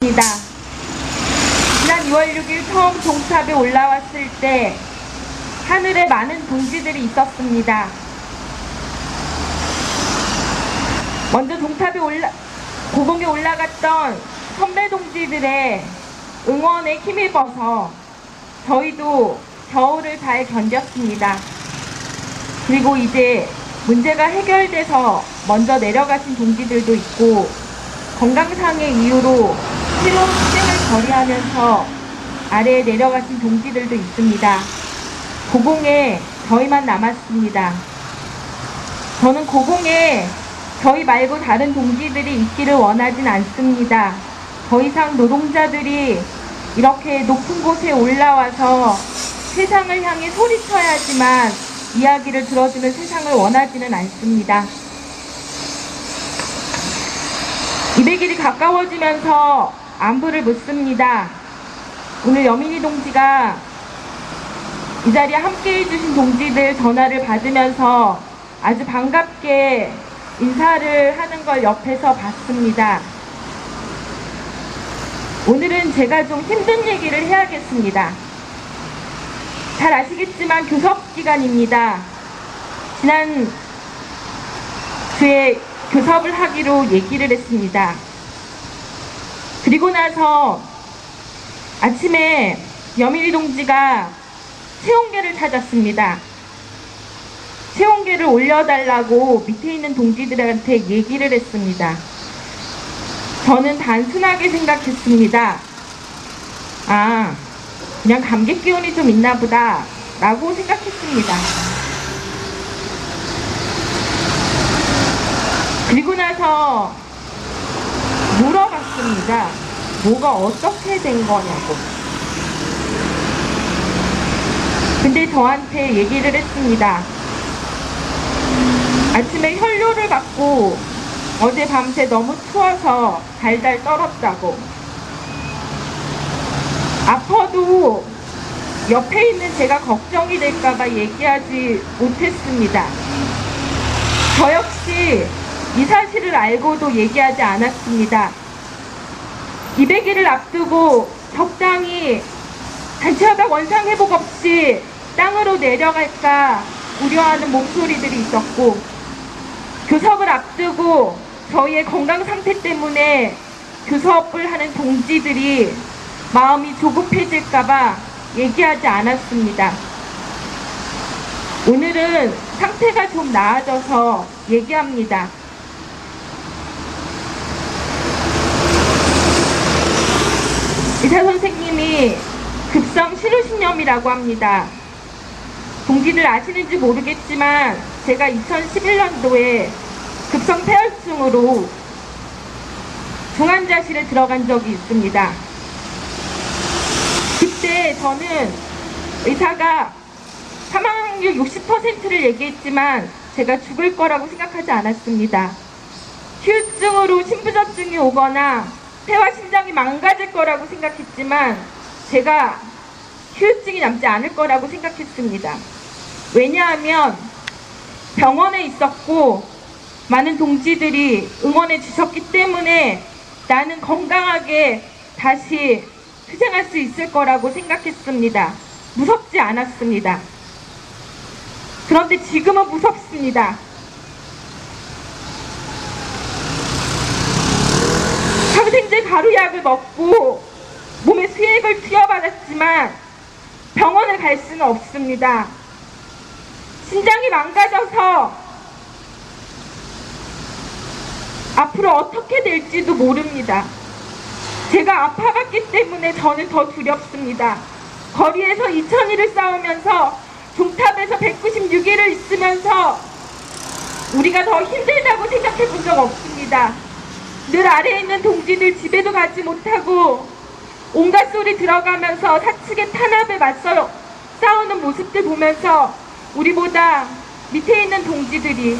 지난 2월 6일 처음 종탑에 올라왔을 때 하늘에 많은 동지들이 있었습니다. 먼저 고공에 올라갔던 선배 동지들의 응원에 힘입어서 저희도 겨울을 잘 견뎠습니다. 그리고 이제 문제가 해결돼서 먼저 내려가신 동지들도 있고 건강상의 이유로 새로운 투쟁을 벌이하면서 아래에 내려가신 동지들도 있습니다. 고공에 저희만 남았습니다. 저는 고공에 저희 말고 다른 동지들이 있기를 원하진 않습니다. 더 이상 노동자들이 이렇게 높은 곳에 올라와서 세상을 향해 소리쳐야지만 이야기를 들어주는 세상을 원하지는 않습니다. 200일이 가까워지면서 안부를 묻습니다. 오늘 여민희 동지가 이 자리에 함께해 주신 동지들 전화를 받으면서 아주 반갑게 인사를 하는 걸 옆에서 봤습니다. 오늘은 제가 좀 힘든 얘기를 해야겠습니다. 잘 아시겠지만 교섭 기간입니다. 지난 주에 교섭을 하기로 얘기를 했습니다. 그리고 나서 아침에 여민희 동지가 체온계를 찾았습니다. 체온계를 올려달라고 밑에 있는 동지들한테 얘기를 했습니다. 저는 단순하게 생각했습니다. 아, 그냥 감기 기운이 좀 있나 보다 라고 생각했습니다. 그리고 나서 물어봤습니다. 뭐가 어떻게 된 거냐고. 근데 저한테 얘기를 했습니다. 아침에 혈뇨를 받고 어제 밤새 너무 추워서 달달 떨었다고. 아파도 옆에 있는 제가 걱정이 될까봐 얘기하지 못했습니다. 저 역시 이 사실을 알고도 얘기하지 않았습니다. 200일을 앞두고 적당히 단체협약 원상 회복 없이 땅으로 내려갈까 우려하는 목소리들이 있었고, 교섭을 앞두고 저희의 건강 상태 때문에 교섭을 하는 동지들이 마음이 조급해질까봐 얘기하지 않았습니다. 오늘은 상태가 좀 나아져서 얘기합니다. 의사 선생님이 급성 신우신염이라고 합니다. 동지들 아시는지 모르겠지만 제가 2011년도에 급성 폐혈증으로 중환자실에 들어간 적이 있습니다. 그때 저는 의사가 사망 확률 60%를 얘기했지만 제가 죽을 거라고 생각하지 않았습니다. 휴증으로 심부전증이 오거나 폐와 심장이 망가질 거라고 생각했지만 제가 휴증이 남지 않을 거라고 생각했습니다. 왜냐하면 병원에 있었고 많은 동지들이 응원해 주셨기 때문에 나는 건강하게 다시 투쟁할 수 있을 거라고 생각했습니다. 무섭지 않았습니다. 그런데 지금은 무섭습니다. 항생제 가루약을 먹고 몸에 수액을 투여받았지만 병원에 갈 수는 없습니다. 신장이 망가져서 앞으로 어떻게 될지도 모릅니다. 제가 아파봤기 때문에 저는 더 두렵습니다. 거리에서 2000일을 싸우면서 종탑에서 196일을 있으면서 우리가 더 힘들다고 생각해 본 적 없습니다. 늘 아래에 있는 동지들 집에도 가지 못하고 온갖 소리 들어가면서 사측의 탄압에 맞서 싸우는 모습들 보면서 우리보다 밑에 있는 동지들이,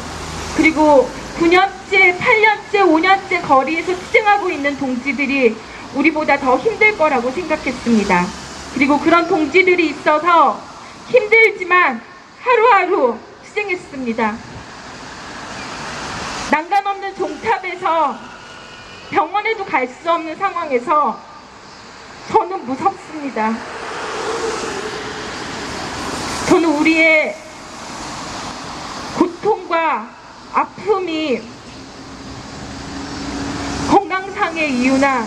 그리고 9년째, 8년째, 5년째 거리에서 투쟁하고 있는 동지들이 우리보다 더 힘들 거라고 생각했습니다. 그리고 그런 동지들이 있어서 힘들지만 하루하루 투쟁했습니다. 난간 없는 종탑에서 병원에도 갈 수 없는 상황에서 저는 무섭습니다. 저는 우리의 고통과 아픔이 건강상의 이유나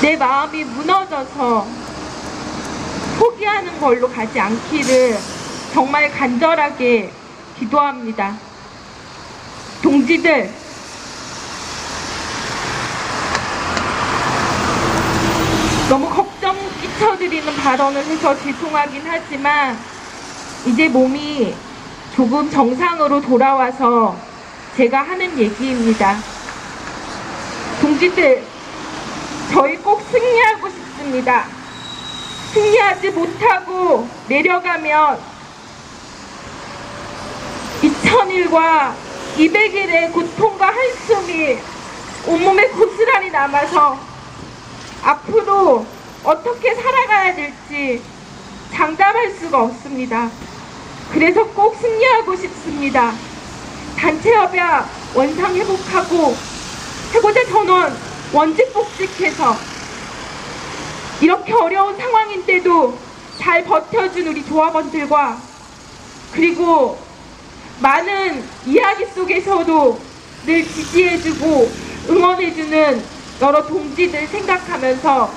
내 마음이 무너져서 포기하는 걸로 가지 않기를 정말 간절하게 기도합니다. 동지들, 너무 걱정 끼쳐드리는 발언을 해서 죄송하긴 하지만 이제 몸이 조금 정상으로 돌아와서 제가 하는 얘기입니다. 동지들, 저희 꼭 승리하고 싶습니다. 승리하지 못하고 내려가면 2000일과 200일의 고통과 한숨이 온몸에 고스란히 남아서 앞으로 어떻게 살아가야 될지 장담할 수가 없습니다. 그래서 꼭 승리하고 싶습니다. 단체협약 원상 회복하고 해고자 전원 원직 복직해서 이렇게 어려운 상황인데도 잘 버텨준 우리 조합원들과 그리고 많은 이야기 속에서도 늘 지지해주고 응원해주는 여러 동지들 생각하면서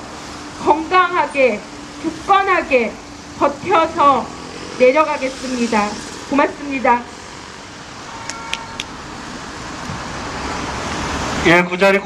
건강하게 굳건하게 버텨서 내려가겠습니다. 고맙습니다. 예, 그 자리